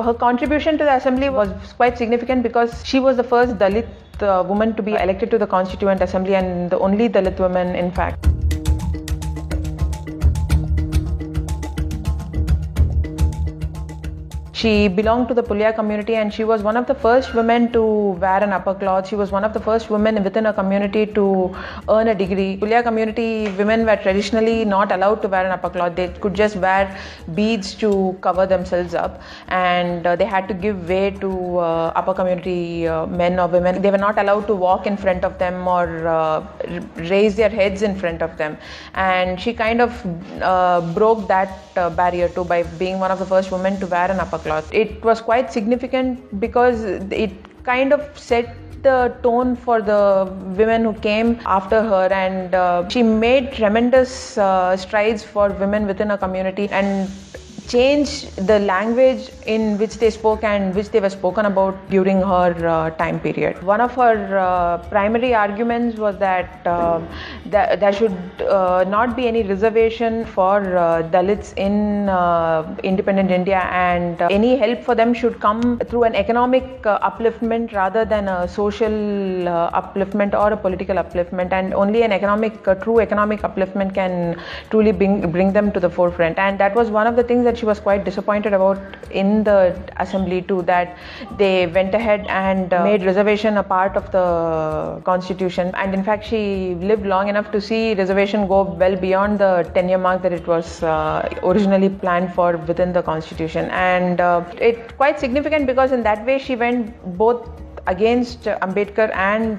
Her contribution to the assembly was quite significant because she was the first Dalit woman to be elected to the Constituent Assembly and the only Dalit woman, in fact. She belonged to the Pulya community and she was one of the first women to wear an upper cloth. She was one of the first women within a community to earn a degree. Pulya community women were traditionally not allowed to wear an upper cloth. They could just wear beads to cover themselves up, and they had to give way to upper community men or women. They were not allowed to walk in front of them or raise their heads in front of them. And she kind of broke that barrier too by being one of the first women to wear an upper cloth. It was quite significant because it kind of set the tone for the women who came after her, and she made tremendous strides for women within a community and changed the language in which they spoke and which they were spoken about during her time period. One of her primary arguments was that there should not be any reservation for Dalits in independent India, and any help for them should come through an economic upliftment rather than a social upliftment or a political upliftment, and only an true economic upliftment can truly bring them to the forefront. And that was one of the things that she was quite disappointed about in the assembly too, that they went ahead and made reservation a part of the constitution. And in fact, she lived long enough to see reservation go well beyond the 10-year mark that it was originally planned for within the constitution. And it's quite significant because in that way she went both against Ambedkar and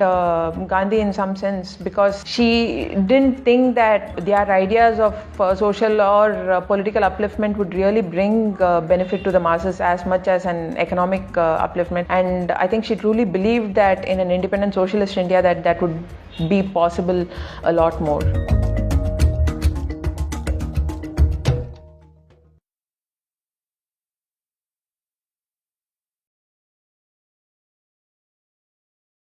Gandhi in some sense, because she didn't think that their ideas of social or political upliftment would really bring benefit to the masses as much as an economic upliftment. And I think she truly believed that in an independent socialist India that would be possible a lot more.